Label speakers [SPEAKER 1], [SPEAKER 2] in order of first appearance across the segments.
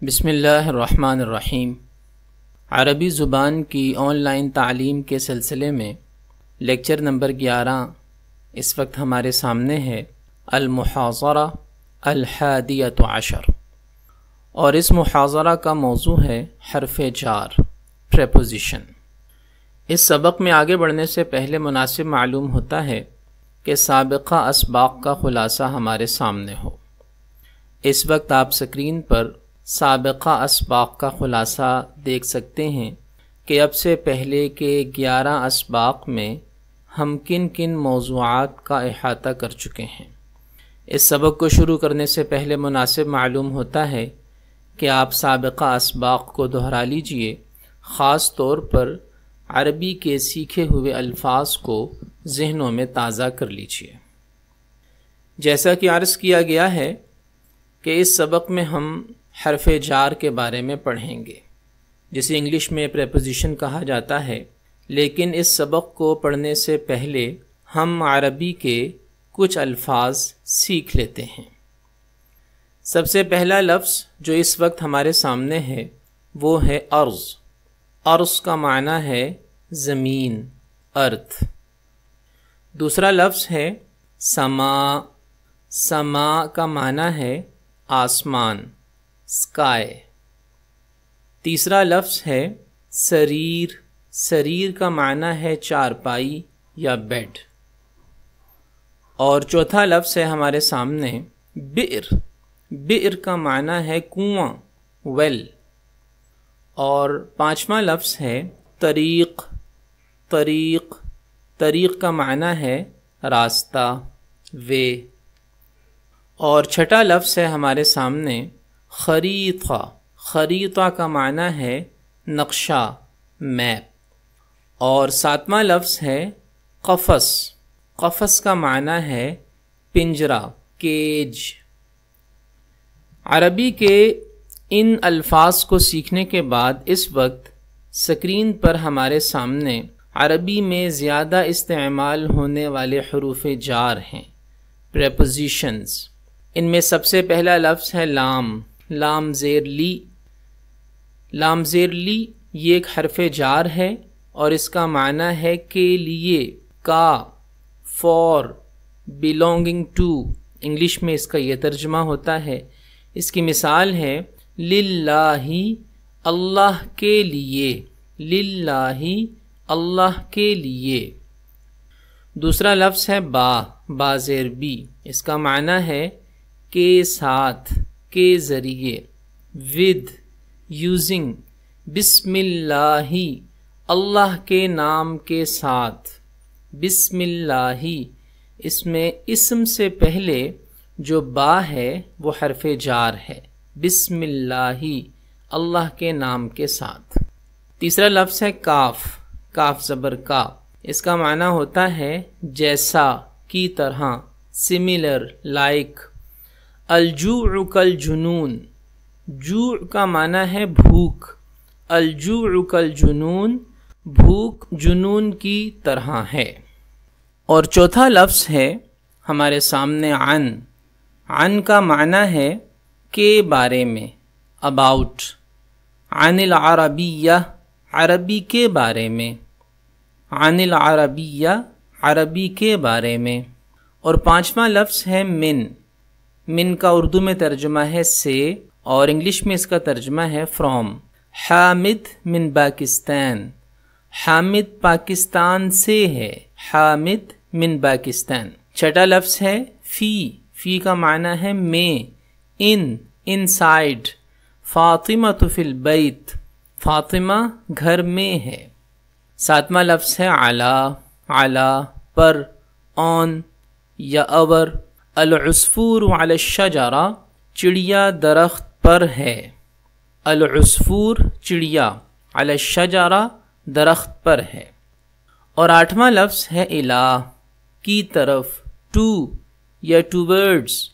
[SPEAKER 1] بسم اللہ الرحمن الرحیم۔ عربی زبان کی آن لائن تعلیم کے سلسلے میں لیکچر نمبر 11 اس وقت ہمارے سامنے ہے، المحاضرہ الحادیۃ عشر، اور اس محاضرہ کا موضوع ہے حرف جار، پریپوزیشن۔ اس سبق میں آگے بڑھنے سے پہلے مناسب معلوم ہوتا ہے کہ سابقہ اسباق کا خلاصہ ہمارے سامنے ہو۔ اس وقت آپ سکرین پر سابقہ اسباق کا خلاصہ دیکھ سکتے ہیں کہ اب سے پہلے کے 11 اسباق میں ہم کن کن موضوعات کا احاطہ کر چکے ہیں۔ اس سبق کو شروع کرنے سے پہلے مناسب معلوم ہوتا ہے کہ آپ سابقہ اسباق کو دہرا لیجئے، خاص طور پر عربی کے سیکھے ہوئے الفاظ کو ذہنوں میں تازہ کر لیجئے۔ جیسا کہ عرض کیا گیا ہے کہ اس سبق میں ہم حرف جار کے بارے میں پڑھیں گے، جسے انگلش میں پریپوزیشن کہا جاتا ہے، لیکن اس سبق کو پڑھنے سے پہلے ہم عربی کے کچھ الفاظ سیکھ لیتے ہیں۔ سب سے پہلا لفظ جو اس وقت ہمارے سامنے ہے وہ ہے ارض۔ ارض کا معنی ہے زمین، ارتھ۔ دوسرا لفظ ہے سما۔ سما کا معنی ہے آسمان، اسکائی۔ تیسرا لفظ ہے سریر۔ سریر کا معنی ہے چارپائی یا بیڈ۔ اور چوتھا لفظ ہے ہمارے سامنے بئر۔ بئر کا معنی ہے کنواں، ویل۔ اور پانچواں لفظ ہے طریق۔ طریق، طریق کا معنی ہے راستہ، وے۔ اور چھٹا لفظ ہے ہمارے سامنے خریطہ۔ خریطہ کا معنی ہے نقشہ، میپ۔ اور ساتواں لفظ ہے قفس۔ قفس کا معنی ہے پنجرہ، کیج۔ عربی کے ان الفاظ کو سیکھنے کے بعد اس وقت سکرین پر ہمارے سامنے عربی میں زیادہ استعمال ہونے والے حروف جار ہیں، پریپوزیشنز۔ ان میں سب سے پہلا لفظ ہے لام۔ لام زیر لی۔ لام زیر لی یہ ایک حرف جار ہے اور اس کا معنی ہے کے لیے، کا، فور، belonging to۔ انگلش میں اس کا یہ ترجمہ ہوتا ہے۔ اس کی مثال ہے للہ، اللہ کے لیے، للہ، اللہ کے لیے۔ دوسرا لفظ ہے با۔ با زیر بی۔ اس کا معنی ہے کے ساتھ، کے ذریعے، ود، یوزنگ۔ بسم اللہ، اللہ کے نام کے ساتھ، بسم اللہ۔ اس میں اسم سے پہلے جو با ہے وہ حرف جار ہے، بسم اللہ، اللہ کے نام کے ساتھ۔ تیسرا لفظ ہے کاف۔ کاف زبر کا۔ اس کا معنی ہوتا ہے جیسا، کی طرح، سملر، لائک۔ الجوع کالجنون۔ جوع کا معنی ہے بھوک۔ الجوع کالجنون، بھوک جنون کی طرح ہے۔ اور چوتھا لفظ ہے ہمارے سامنے عن۔ عن کا معنی ہے کے بارے میں، اباؤٹ۔ عن العربیہ، عربی کے بارے میں۔ عن العربیہ، عربی کے بارے میں۔ اور پانچواں لفظ ہے من۔ من کا اردو میں ترجمہ ہے سے، اور انگلش میں اس کا ترجمہ ہے فرام۔ حامد من پاکستان۔ حامد پاکستان سے ہے، حامد من پاکستان۔ چھٹا لفظ ہے فی۔ فی کا معنی ہے میں، ان سائڈ۔ فاطمہ فی البیت۔ فاطمہ گھر میں ہے۔ ساتواں لفظ ہے علی۔ علی پر، آن یا اوور۔ العصفور علی الشجرہ، چڑیا درخت پر ہے۔ العصفور چڑیا، علی الشجرہ درخت پر ہے۔ اور آٹھواں لفظ ہے الہ، کی طرف، ٹو یا ٹوورڈز۔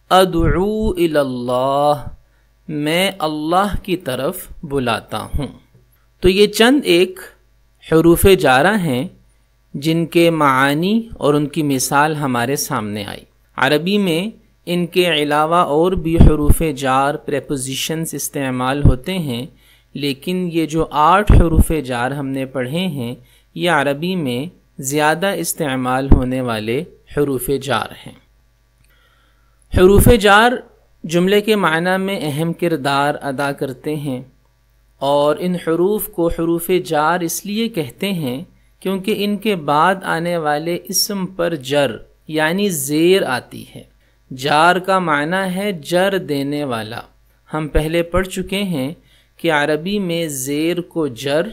[SPEAKER 1] ادعو الی اللہ، میں اللہ کی طرف بلاتا ہوں۔ تو یہ چند ایک حروف جارہ ہیں جن کے معانی اور ان کی مثال ہمارے سامنے آئی۔ عربی میں ان کے علاوہ اور بھی حروف جار پریپوزیشنز استعمال ہوتے ہیں، لیکن یہ جو 8 حروف جار ہم نے پڑھے ہیں یہ عربی میں زیادہ استعمال ہونے والے حروف جار ہیں۔ حروف جار جملے کے معنی میں اہم کردار ادا کرتے ہیں، اور ان حروف کو حروف جار اس لیے کہتے ہیں کیونکہ ان کے بعد آنے والے اسم پر جر یعنی زیر آتی ہے۔ جار کا معنی ہے جر دینے والا۔ ہم پہلے پڑھ چکے ہیں کہ عربی میں زیر کو جر،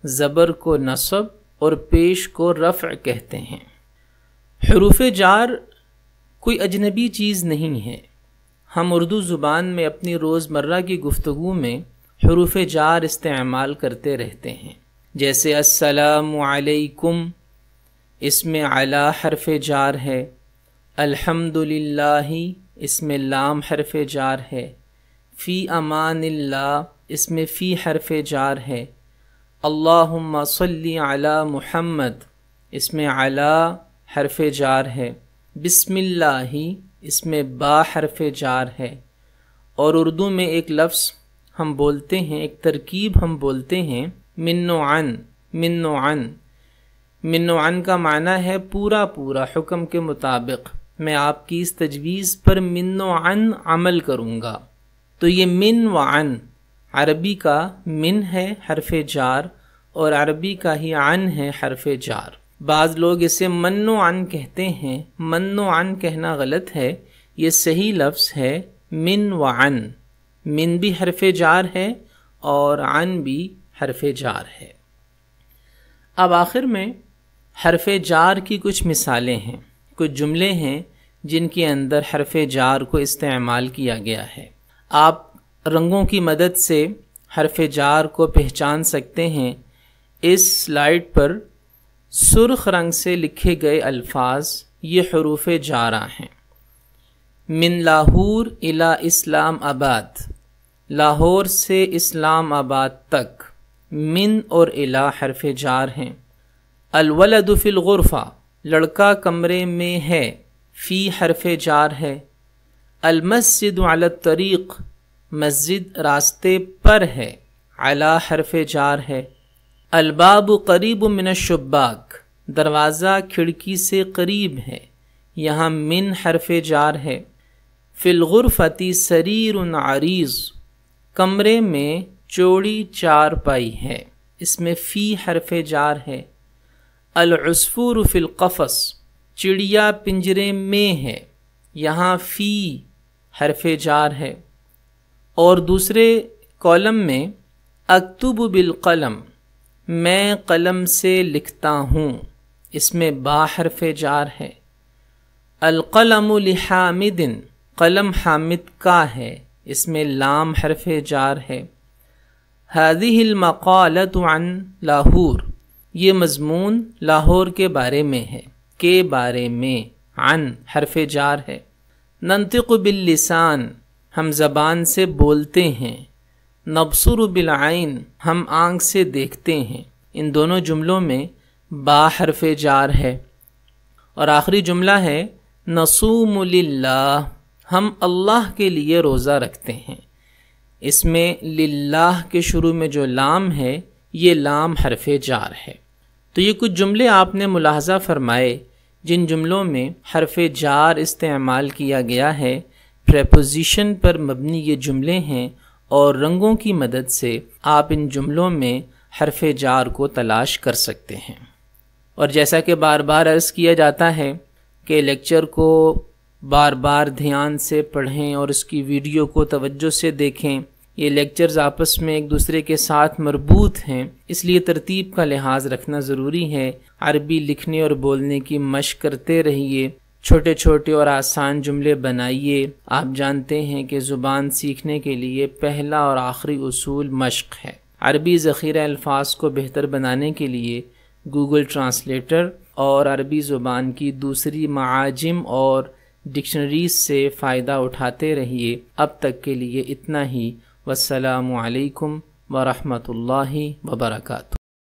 [SPEAKER 1] زبر کو نصب اور پیش کو رفع کہتے ہیں۔ حروف جار کوئی اجنبی چیز نہیں ہے۔ ہم اردو زبان میں اپنی روزمرہ کی گفتگو میں حروف جار استعمال کرتے رہتے ہیں، جیسے السلام علیکم، اس میں علی حرف جار ہے، الحمدللہ اس میں لام حرف جار ہے، فی امان اللہ اس میں فی حرف جار ہے، اللہم صلی علی محمد اس میں علی حرف جار ہے، بسم اللہ اس میں با حرف جار ہے۔ اور اردو میں ایک لفظ ہم بولتے ہیں، ایک ترکیب ہم بولتے ہیں من و عن۔ من و عن، من و عن کا معنی ہے پورا پورا حکم کے مطابق میں آپ کی اس تجویز پر من و عن عمل کروں گا۔ تو یہ من و عن عربی کا من ہے حرف جار اور عربی کا ہی عن ہے حرف جار۔ بعض لوگ اسے من و عن کہتے ہیں، من و عن کہنا غلط ہے، یہ صحیح لفظ ہے من و عن۔ من بھی حرف جار ہے اور عن بھی حرف جار ہے۔ اب آخر میں حرف جار کی کچھ مثالیں ہیں، کچھ جملے ہیں جن کے اندر حرف جار کو استعمال کیا گیا ہے۔ آپ رنگوں کی مدد سے حرف جار کو پہچان سکتے ہیں۔ اس سلائیڈ پر سرخ رنگ سے لکھے گئے الفاظ یہ حروف جارہ ہیں۔ من لاہور الی اسلام آباد، لاہور سے اسلام آباد تک، من اور الی حرف جار ہیں۔ الولد فی الغرفہ، لڑکا کمرے میں ہے، فی حرف جار ہے۔ المسجد علی الطریق، مسجد راستے پر ہے، علی حرف جار ہے۔ الباب قریب من الشباک، دروازہ کھڑکی سے قریب ہے، یہاں من حرف جار ہے۔ فی الغرفۃ سریر عریض، کمرے میں چوڑی چارپائی ہے، اس میں فی حرف جار ہے۔ العصفور فی القفص، چڑیا پنجرے میں ہے، یہاں فی حرف جار ہے۔ اور دوسرے کالم میں اکتب بالقلم، میں قلم سے لکھتا ہوں، اس میں با حرف جار ہے۔ القلم لحامد، قلم حامد کا ہے، اس میں لام حرف جار ہے۔ هذه المقالة عن لاہور، یہ مضمون لاہور کے بارے میں ہے، کے بارے میں، عن حرف جار ہے۔ ننطق باللسان، ہم زبان سے بولتے ہیں۔ نبصر بالعین، ہم آنکھ سے دیکھتے ہیں۔ ان دونوں جملوں میں با حرف جار ہے۔ اور آخری جملہ ہے نصوم للہ، ہم اللہ کے لیے روزہ رکھتے ہیں۔ اس میں للہ کے شروع میں جو لام ہے یہ لام حرف جار ہے۔ تو یہ کچھ جملے آپ نے ملاحظہ فرمائے جن جملوں میں حرف جار استعمال کیا گیا ہے، پریپوزیشن پر مبنی یہ جملے ہیں، اور رنگوں کی مدد سے آپ ان جملوں میں حرف جار کو تلاش کر سکتے ہیں۔ اور جیسا کہ بار بار عرض کیا جاتا ہے کہ لیکچر کو بار بار دھیان سے پڑھیں اور اس کی ویڈیو کو توجہ سے دیکھیں۔ یہ لیکچرز آپس میں ایک دوسرے کے ساتھ مربوط ہیں، اس لیے ترتیب کا لحاظ رکھنا ضروری ہے۔ عربی لکھنے اور بولنے کی مشق کرتے رہیے، چھوٹے چھوٹے اور آسان جملے بنائیے۔ آپ جانتے ہیں کہ زبان سیکھنے کے لیے پہلا اور آخری اصول مشق ہے۔ عربی ذخیرہ الفاظ کو بہتر بنانے کے لیے گوگل ٹرانسلیٹر اور عربی زبان کی دوسری معاجم اور ڈکشنریز سے فائدہ اٹھاتے رہیے۔ اب تک کے لیے اتنا ہی۔ والسلام علیکم ورحمۃ اللہ وبرکاتہ۔